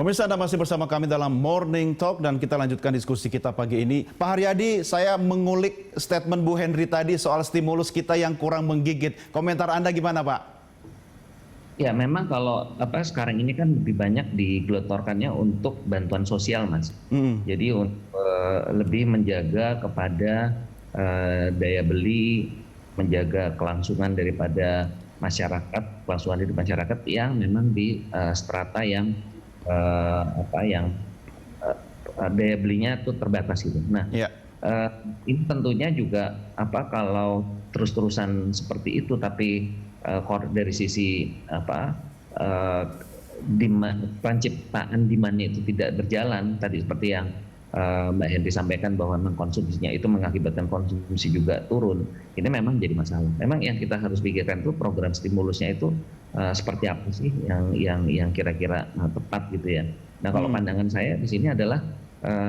Pemirsa, Anda masih bersama kami dalam Morning Talk dan kita lanjutkan diskusi kita pagi ini. Pak Haryadi, saya mengulik statement Bu Henry tadi soal stimulus kita yang kurang menggigit. Komentar Anda gimana, Pak? Ya, memang kalau sekarang ini kan lebih banyak digelontorkannya untuk bantuan sosial, Mas. Jadi lebih menjaga kepada daya beli, menjaga kelangsungan daripada masyarakat, kelangsungan dari masyarakat yang memang di strata yang daya belinya itu terbatas gitu. Nah, ini tentunya juga kalau terus-terusan seperti itu, tapi dari sisi penciptaan demand itu tidak berjalan tadi seperti yang Mbak Henry sampaikan bahwa memang konsumsinya itu mengakibatkan konsumsi juga turun. Ini memang jadi masalah. Memang yang kita harus pikirkan itu program stimulusnya itu seperti apa sih yang kira-kira tepat gitu ya. Nah, kalau pandangan saya di sini adalah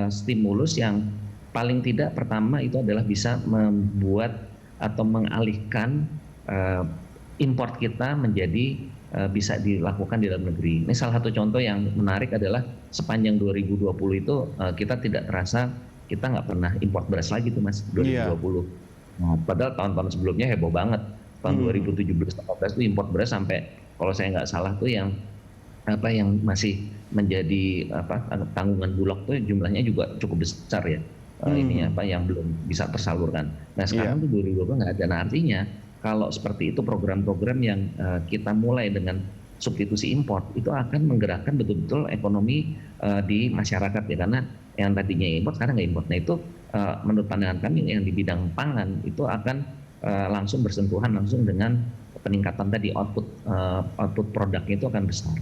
stimulus yang paling tidak pertama itu adalah bisa membuat atau mengalihkan import kita menjadi bisa dilakukan di dalam negeri. Ini salah satu contoh yang menarik adalah sepanjang 2020 itu kita tidak terasa kita nggak pernah import beras lagi tuh, Mas, 2020. Nah, padahal tahun-tahun sebelumnya heboh banget. Tahun 2017-2018 itu import beras sampai kalau saya nggak salah tuh yang masih menjadi tanggungan Bulog tuh jumlahnya juga cukup besar ya. Ini yang belum bisa tersalurkan. Nah, sekarang tuh 2020 nggak ada. Nah, artinya kalau seperti itu program-program yang kita mulai dengan substitusi import itu akan menggerakkan betul-betul ekonomi di masyarakat ya, karena yang tadinya import sekarang nggak import. Nah, itu menurut pandangan kami yang di bidang pangan itu akan langsung bersentuhan langsung dengan peningkatan tadi output produknya itu akan besar.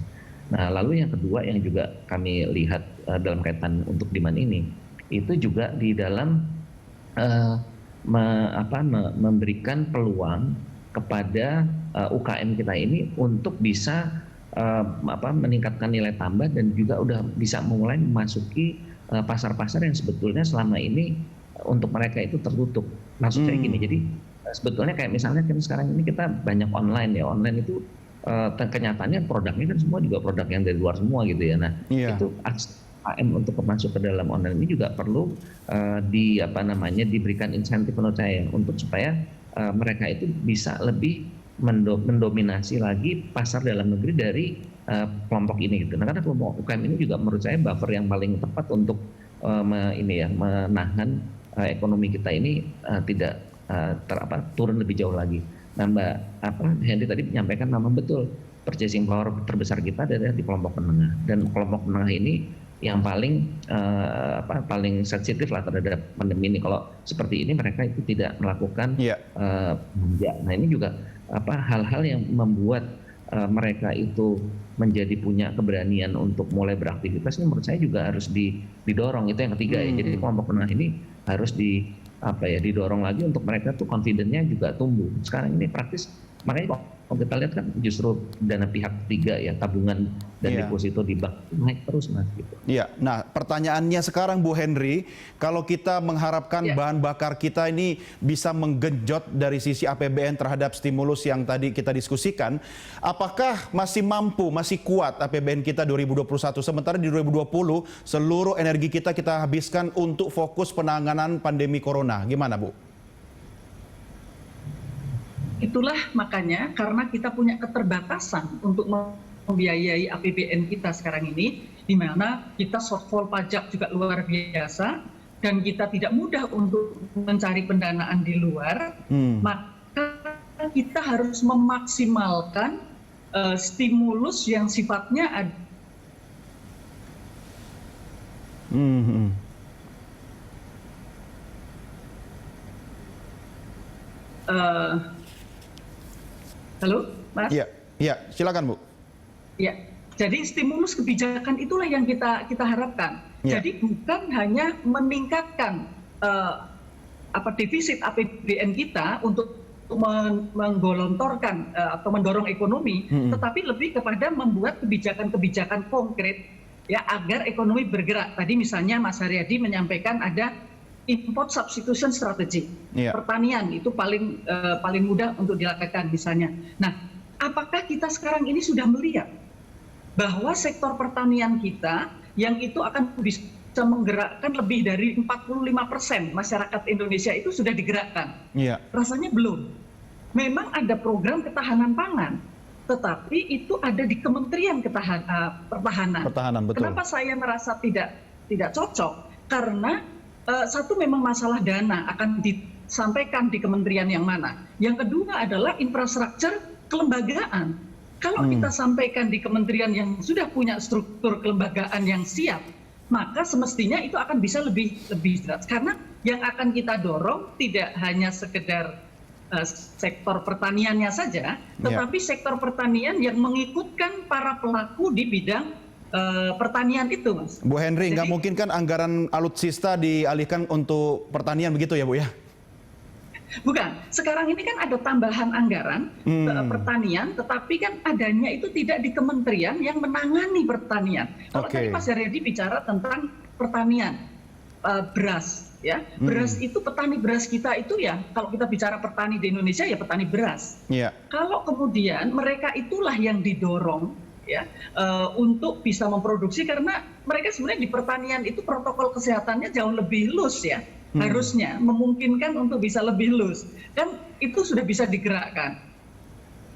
Nah, lalu yang kedua yang juga kami lihat dalam kaitan untuk demand ini itu juga di dalam memberikan peluang kepada UKM kita ini untuk bisa meningkatkan nilai tambah dan juga udah bisa mulai memasuki pasar-pasar yang sebetulnya selama ini untuk mereka itu tertutup. Maksud saya gini, jadi sebetulnya kayak misalnya kan sekarang ini kita banyak online ya, online itu kenyataannya produknya kan semua juga produk yang dari luar semua gitu ya. Nah, itu UKM untuk masuk ke dalam online ini juga perlu diberikan insentif menurut saya untuk supaya mereka itu bisa lebih mendominasi lagi pasar dalam negeri dari kelompok ini gitu. Nah, karena kelompok UKM ini juga menurut saya buffer yang paling tepat untuk menahan ekonomi kita ini tidak turun lebih jauh lagi. Nah, Mbak Henry tadi menyampaikan memang betul purchasing power terbesar kita adalah di kelompok menengah, dan kelompok menengah ini yang paling sensitif lah terhadap pandemi ini. Kalau seperti ini mereka itu tidak melakukan belanja. Nah, ini juga hal-hal yang membuat mereka itu menjadi punya keberanian untuk mulai beraktivitas ini menurut saya juga harus didorong. Itu yang ketiga ya. Jadi kelompok menengah ini harus didorong lagi untuk mereka tuh confidence-nya juga tumbuh. Sekarang ini praktis, makanya kalau kita lihat kan justru dana pihak ketiga ya, tabungan dan deposito di bank naik terus, Mas gitu. Iya. Nah, pertanyaannya sekarang Bu Henry, kalau kita mengharapkan bahan bakar kita ini bisa menggenjot dari sisi APBN terhadap stimulus yang tadi kita diskusikan, apakah masih mampu, masih kuat APBN kita 2021 sementara di 2020 seluruh energi kita habiskan untuk fokus penanganan pandemi corona. Gimana, Bu? Itulah makanya karena kita punya keterbatasan untuk membiayai APBN kita sekarang ini, di mana kita shortfall pajak juga luar biasa dan kita tidak mudah untuk mencari pendanaan di luar, maka kita harus memaksimalkan stimulus yang sifatnya halo, Mas? Iya, silakan, Bu. Ya, jadi stimulus kebijakan itulah yang kita harapkan. Jadi bukan hanya meningkatkan defisit APBN kita untuk menggelontorkan atau mendorong ekonomi, tetapi lebih kepada membuat kebijakan-kebijakan konkret ya agar ekonomi bergerak. Tadi misalnya Mas Haryadi menyampaikan ada import substitution strategy. Pertanian itu paling mudah untuk dilakukan misalnya. Nah, apakah kita sekarang ini sudah melihat bahwa sektor pertanian kita yang itu akan bisa menggerakkan lebih dari 45% masyarakat Indonesia itu sudah digerakkan. Iya. Rasanya belum. Memang ada program ketahanan pangan, tetapi itu ada di Kementerian Pertahanan. Pertahanan, betul. Kenapa saya merasa tidak cocok? Karena satu memang masalah dana akan disampaikan di kementerian yang mana. Yang kedua adalah infrastruktur kelembagaan. Kalau kita sampaikan di kementerian yang sudah punya struktur kelembagaan yang siap, maka semestinya itu akan bisa lebih jelas. Karena yang akan kita dorong tidak hanya sekedar sektor pertaniannya saja, tetapi sektor pertanian yang mengikutkan para pelaku di bidang pertanian itu, Mas. Bu Henry, nggak mungkin kan anggaran alutsista dialihkan untuk pertanian begitu ya, Bu ya? Bukan, sekarang ini kan ada tambahan anggaran pertanian, tetapi kan adanya itu tidak di kementerian yang menangani pertanian. Kalau tadi Mas Haryadi bicara tentang pertanian, beras, ya, beras itu petani beras kita itu ya, kalau kita bicara petani di Indonesia ya petani beras. Kalau kemudian mereka itulah yang didorong ya untuk bisa memproduksi, karena mereka sebenarnya di pertanian itu protokol kesehatannya jauh lebih loose ya. Harusnya memungkinkan untuk bisa lebih loose, kan itu sudah bisa digerakkan.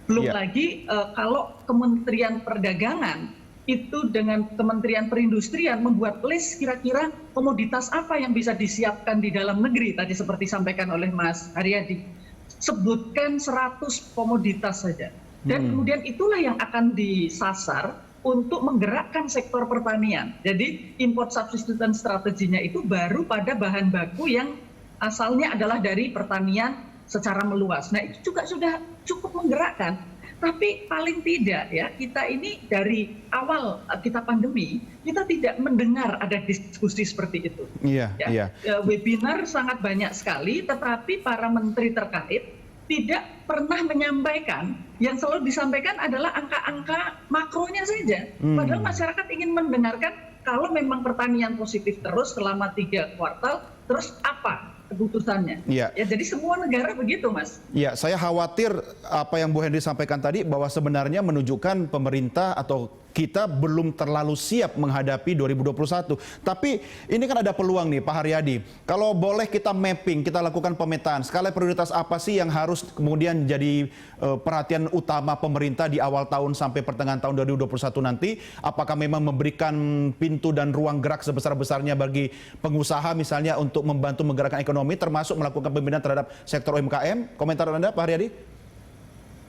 Belum lagi kalau Kementerian Perdagangan itu dengan Kementerian Perindustrian membuat list kira-kira komoditas apa yang bisa disiapkan di dalam negeri, tadi seperti disampaikan oleh Mas Haryadi, sebutkan 100 komoditas saja. Dan kemudian itulah yang akan disasar untuk menggerakkan sektor pertanian. Jadi import substitution strateginya itu baru pada bahan baku yang asalnya adalah dari pertanian secara meluas. Nah, itu juga sudah cukup menggerakkan. Tapi paling tidak ya, kita ini dari awal kita pandemi, kita tidak mendengar ada diskusi seperti itu. Webinar sangat banyak sekali, tetapi para menteri terkait tidak pernah menyampaikan. Yang selalu disampaikan adalah angka-angka makronya saja. Padahal masyarakat ingin mendengarkan kalau memang pertanian positif terus selama 3 kuartal, terus apa keputusannya? Ya, jadi semua negara begitu, Mas. Ya, saya khawatir apa yang Bu Henry sampaikan tadi bahwa sebenarnya menunjukkan pemerintah atau kita belum terlalu siap menghadapi 2021. Tapi ini kan ada peluang nih, Pak Haryadi. Kalau boleh kita mapping, kita lakukan pemetaan, skala prioritas apa sih yang harus kemudian jadi perhatian utama pemerintah di awal tahun sampai pertengahan tahun 2021 nanti? Apakah memang memberikan pintu dan ruang gerak sebesar-besarnya bagi pengusaha misalnya untuk membantu menggerakkan ekonomi, termasuk melakukan pembinaan terhadap sektor UMKM? Komentar Anda, Pak Haryadi?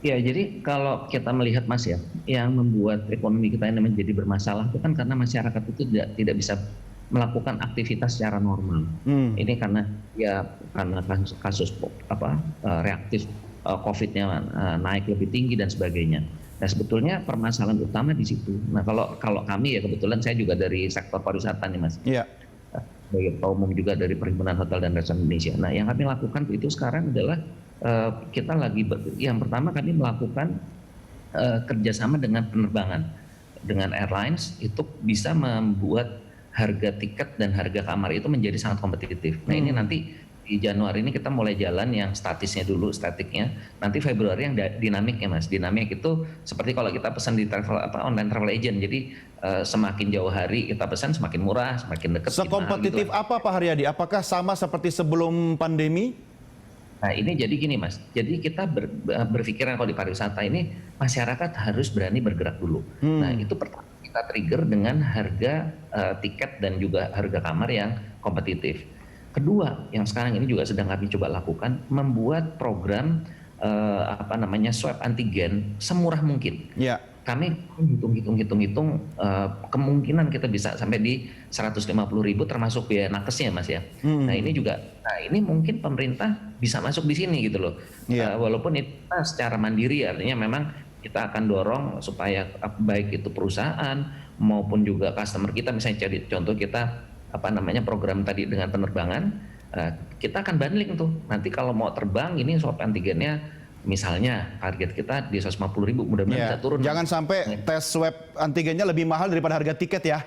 Ya, jadi kalau kita melihat, Mas ya, yang membuat ekonomi kita ini menjadi bermasalah itu kan karena masyarakat itu tidak bisa melakukan aktivitas secara normal. Ini karena kasus reaktif COVID-nya naik lebih tinggi dan sebagainya. Nah, sebetulnya permasalahan utama di situ. Nah, kalau kami ya, kebetulan saya juga dari sektor pariwisata nih, Mas. Iya. Sebagai ketua umum juga dari Perhimpunan Hotel dan Restoran Indonesia. Nah, yang kami lakukan itu sekarang adalah kita yang pertama kami melakukan kerjasama dengan penerbangan, dengan airlines, itu bisa membuat harga tiket dan harga kamar itu menjadi sangat kompetitif. Nah, ini nanti di Januari ini kita mulai jalan yang statisnya dulu, statiknya. Nanti Februari yang dinamik ya, Mas. Dinamik itu seperti kalau kita pesan di online travel agent. Jadi semakin jauh hari kita pesan semakin murah, semakin dekat. Sekompetitif apa, Pak Haryadi? Apakah sama seperti sebelum pandemi? Nah, ini jadi gini, Mas. Jadi kita berpikiran kalau di pariwisata ini masyarakat harus berani bergerak dulu. Nah, itu pertama kita trigger dengan harga tiket dan juga harga kamar yang kompetitif. Kedua, yang sekarang ini juga sedang kami coba lakukan, membuat program swab antigen semurah mungkin. Kami hitung kemungkinan kita bisa sampai di 150.000 termasuk biaya nakesnya, Mas ya. Nah, ini juga, ini mungkin pemerintah bisa masuk di sini gitu loh. Walaupun itu secara mandiri, artinya memang kita akan dorong supaya baik itu perusahaan maupun juga customer kita, misalnya jadi contoh kita program tadi dengan penerbangan, kita akan bundling tuh. Nanti kalau mau terbang ini swab antigennya misalnya target kita di 150.000, mudah-mudahan bisa turun. Jangan sampai tes swab antigennya lebih mahal daripada harga tiket ya.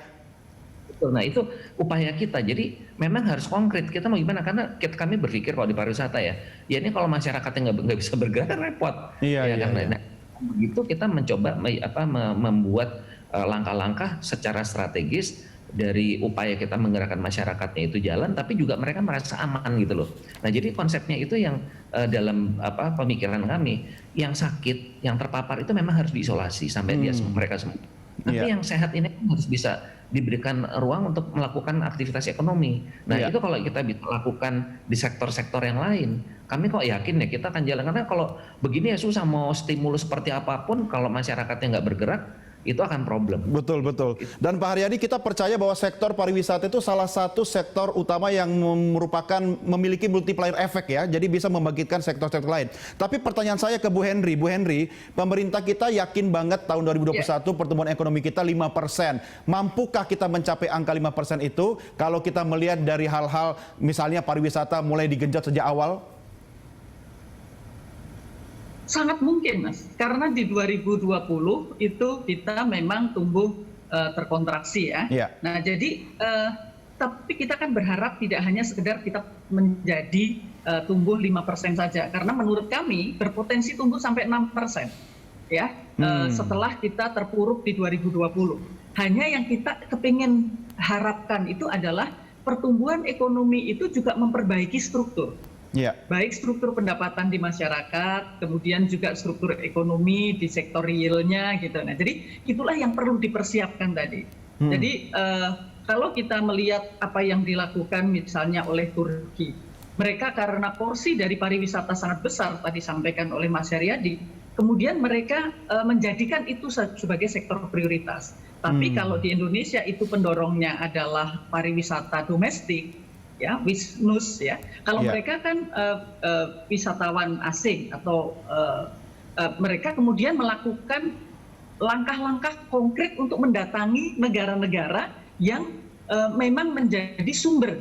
Betul. Nah, itu upaya kita. Jadi memang harus konkret. Kita mau gimana? Karena kami berpikir kalau di pariwisata ya ini kalau masyarakatnya nggak bisa bergerak kan repot. Nah, begitu kita mencoba membuat langkah-langkah secara strategis dari upaya kita menggerakkan masyarakatnya itu jalan, tapi juga mereka merasa aman gitu loh. Nah, jadi konsepnya itu yang dalam pemikiran kami, yang sakit, yang terpapar itu memang harus diisolasi sampai mereka semua. Tapi yang sehat ini harus bisa diberikan ruang untuk melakukan aktivitas ekonomi. Nah, itu kalau kita bisa lakukan di sektor-sektor yang lain, kami kok yakin ya kita akan jalan. Karena kalau begini ya susah, mau stimulus seperti apapun kalau masyarakatnya nggak bergerak, itu akan problem. Betul, betul. Dan Pak Haryadi, kita percaya bahwa sektor pariwisata itu salah satu sektor utama yang merupakan memiliki multiplier efek ya, jadi bisa membangkitkan sektor-sektor lain. Tapi pertanyaan saya ke Bu Henry, pemerintah kita yakin banget tahun 2021 pertumbuhan ekonomi kita 5%. Mampukah kita mencapai angka 5% itu kalau kita melihat dari hal-hal misalnya pariwisata mulai digenjot sejak awal? Sangat mungkin, Mas, karena di 2020 itu kita memang tumbuh terkontraksi ya. Nah, jadi tapi kita kan berharap tidak hanya sekedar kita menjadi tumbuh 5% saja, karena menurut kami berpotensi tumbuh sampai 6% ya setelah kita terpuruk di 2020. Hanya yang kita kepingin harapkan itu adalah pertumbuhan ekonomi itu juga memperbaiki struktur. Baik struktur pendapatan di masyarakat, kemudian juga struktur ekonomi di sektor realnya gitu. Nah, jadi itulah yang perlu dipersiapkan tadi. Jadi kalau kita melihat apa yang dilakukan misalnya oleh Turki, mereka karena porsi dari pariwisata sangat besar tadi sampaikan oleh Mas Haryadi, kemudian mereka menjadikan itu sebagai sektor prioritas. Tapi kalau di Indonesia itu pendorongnya adalah pariwisata domestik, ya, wisnus ya. Kalau mereka kan wisatawan asing atau mereka kemudian melakukan langkah-langkah konkret untuk mendatangi negara-negara yang memang menjadi sumber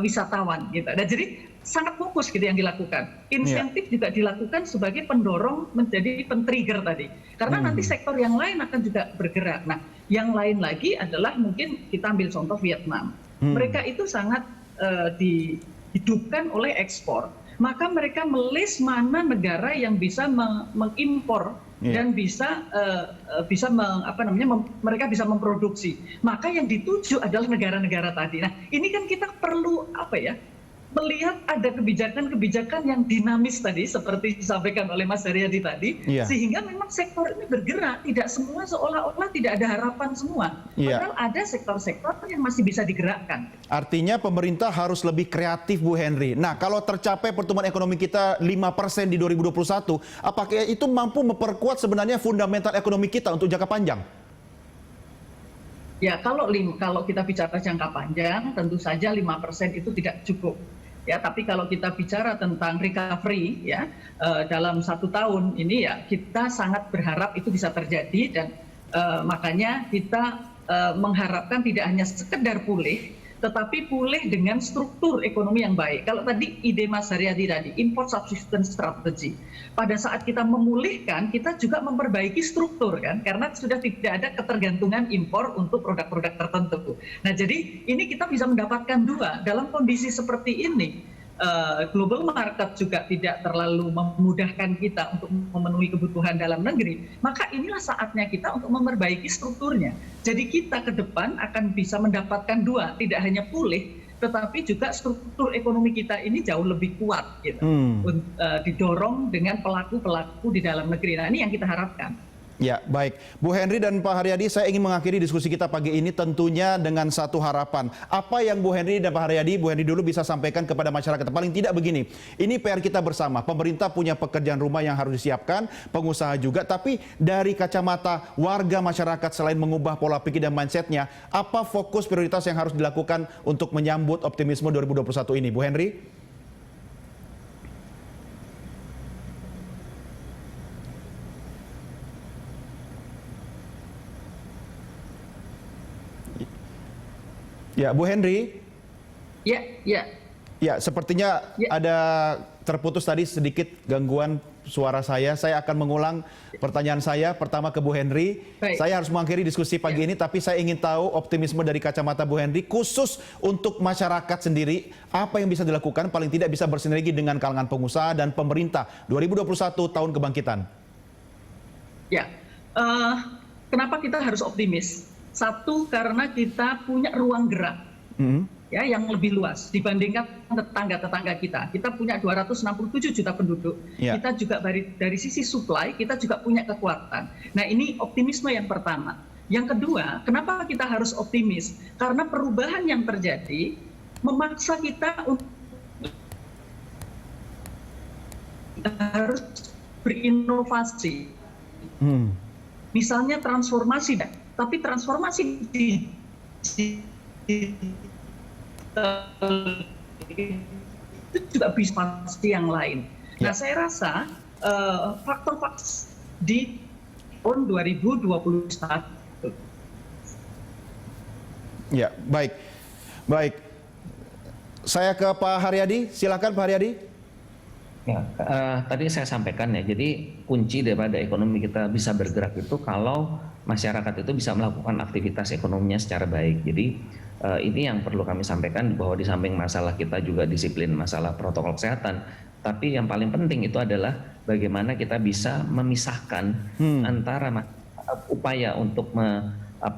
wisatawan gitu. Dan jadi sangat fokus gitu yang dilakukan. Insentif juga dilakukan sebagai pendorong menjadi pen-trigger tadi. Karena nanti sektor yang lain akan juga bergerak. Nah, yang lain lagi adalah mungkin kita ambil contoh Vietnam. Mereka itu sangat dihidupkan oleh ekspor, maka mereka melis mana negara yang bisa mengimpor dan mereka bisa memproduksi. Maka yang dituju adalah negara-negara tadi. Nah, ini kan kita perlu melihat ada kebijakan-kebijakan yang dinamis tadi seperti disampaikan oleh Mas Haryadi tadi, sehingga memang sektor ini bergerak, tidak semua seolah-olah tidak ada harapan semua. Padahal ada sektor-sektor yang masih bisa digerakkan. Artinya pemerintah harus lebih kreatif, Bu Henry. Nah, kalau tercapai pertumbuhan ekonomi kita 5% di 2021, apakah itu mampu memperkuat sebenarnya fundamental ekonomi kita untuk jangka panjang? Ya, kalau kita bicara jangka panjang, tentu saja 5% itu tidak cukup. Ya, tapi kalau kita bicara tentang recovery, ya dalam 1 tahun ini ya kita sangat berharap itu bisa terjadi dan makanya kita mengharapkan tidak hanya sekedar pulih, tetapi pulih dengan struktur ekonomi yang baik. Kalau tadi ide Mas Haryadi tadi, import subsistence strategy. Pada saat kita memulihkan, kita juga memperbaiki struktur kan, karena sudah tidak ada ketergantungan impor untuk produk-produk tertentu. Nah, jadi ini kita bisa mendapatkan dua. Dalam kondisi seperti ini, global market juga tidak terlalu memudahkan kita untuk memenuhi kebutuhan dalam negeri, maka inilah saatnya kita untuk memperbaiki strukturnya. Jadi kita ke depan akan bisa mendapatkan dua, tidak hanya pulih, tetapi juga struktur ekonomi kita ini jauh lebih kuat gitu. Didorong dengan pelaku-pelaku di dalam negeri. Nah, ini yang kita harapkan. Ya, baik. Bu Henry dan Pak Haryadi, saya ingin mengakhiri diskusi kita pagi ini tentunya dengan satu harapan. Apa yang Bu Henry dan Pak Haryadi, Bu Henry dulu bisa sampaikan kepada masyarakat? Paling tidak begini, ini PR kita bersama. Pemerintah punya pekerjaan rumah yang harus disiapkan, pengusaha juga. Tapi dari kacamata warga masyarakat, selain mengubah pola pikir dan mindsetnya, apa fokus prioritas yang harus dilakukan untuk menyambut optimisme 2021 ini? Bu Henry? Ya, Bu Henry. Ya, sepertinya ada terputus tadi sedikit gangguan suara saya. Saya akan mengulang pertanyaan saya pertama ke Bu Henry. Baik. Saya harus mengakhiri diskusi pagi ini, tapi saya ingin tahu optimisme dari kacamata Bu Henry, khusus untuk masyarakat sendiri, apa yang bisa dilakukan, paling tidak bisa bersinergi dengan kalangan pengusaha dan pemerintah. 2021 tahun kebangkitan. Ya, kenapa kita harus optimis? Satu, karena kita punya ruang gerak ya yang lebih luas dibandingkan tetangga-tetangga kita. Kita punya 267 juta penduduk. Ya. Kita juga dari sisi supply kita juga punya kekuatan. Nah, ini optimisme yang pertama. Yang kedua, kenapa kita harus optimis? Karena perubahan yang terjadi memaksa kita untuk harus berinovasi. Misalnya transformasi, tapi transformasi itu juga bisa pasti yang lain. Nah, saya rasa faktor-faktor di tahun 2021. Ya, baik. Baik. Saya ke Pak Haryadi, silakan Pak Haryadi. Ya, tadi saya sampaikan ya, jadi kunci daripada ekonomi kita bisa bergerak itu kalau masyarakat itu bisa melakukan aktivitas ekonominya secara baik. Jadi ini yang perlu kami sampaikan, bahwa di samping masalah kita juga disiplin masalah protokol kesehatan, tapi yang paling penting itu adalah bagaimana kita bisa memisahkan antara upaya untuk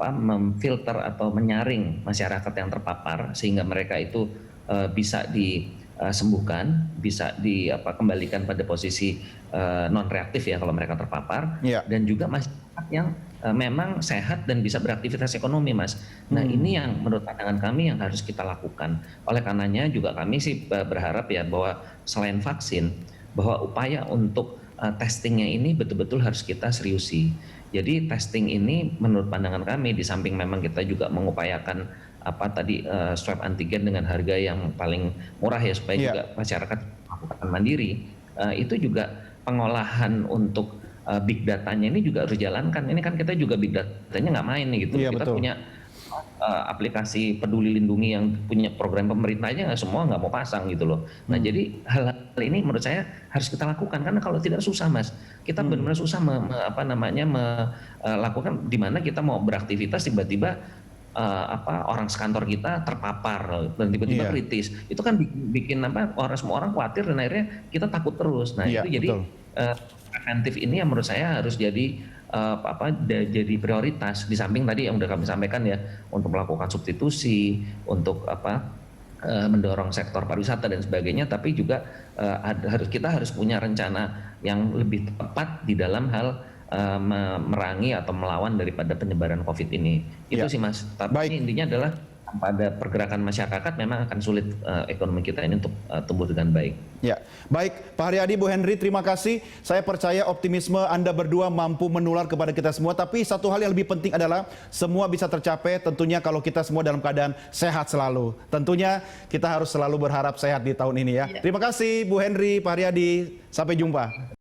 memfilter atau menyaring masyarakat yang terpapar sehingga mereka itu bisa disembuhkan, bisa kembalikan pada posisi non reaktif ya kalau mereka terpapar, dan juga masyarakat yang memang sehat dan bisa beraktivitas ekonomi, Mas. Nah, ini yang menurut pandangan kami yang harus kita lakukan. Oleh karenanya juga kami sih berharap ya bahwa selain vaksin, bahwa upaya untuk testingnya ini betul-betul harus kita seriusi. Jadi testing ini menurut pandangan kami, di samping memang kita juga mengupayakan swab antigen dengan harga yang paling murah ya, supaya juga masyarakat melakukan mandiri, itu juga pengolahan untuk big datanya ini juga harus dijalankan. Ini kan kita juga big datanya nggak main nih gitu. Kita punya aplikasi Peduli Lindungi yang punya program pemerintahnya, semua nggak mau pasang gitu loh. Nah, jadi hal ini menurut saya harus kita lakukan, karena kalau tidak susah, Mas. Kita benar-benar susah melakukan, di mana kita mau beraktivitas tiba-tiba orang sekantor kita terpapar dan tiba-tiba kritis. Itu kan bikin semua orang khawatir dan akhirnya kita takut terus. Nah, itu jadi preventif ini yang menurut saya harus jadi jadi prioritas, di samping tadi yang sudah kami sampaikan ya, untuk melakukan substitusi, untuk mendorong sektor pariwisata dan sebagainya, tapi juga kita harus punya rencana yang lebih tepat di dalam hal memerangi atau melawan daripada penyebaran COVID ini. Itu sih, Mas. Tapi intinya adalah pada pergerakan masyarakat memang akan sulit ekonomi kita ini untuk tumbuh dengan baik. Ya, baik Pak Haryadi, Bu Henry, terima kasih. Saya percaya optimisme Anda berdua mampu menular kepada kita semua. Tapi satu hal yang lebih penting adalah semua bisa tercapai tentunya kalau kita semua dalam keadaan sehat selalu. Tentunya kita harus selalu berharap sehat di tahun ini ya. Terima kasih Bu Henry, Pak Haryadi. Sampai jumpa.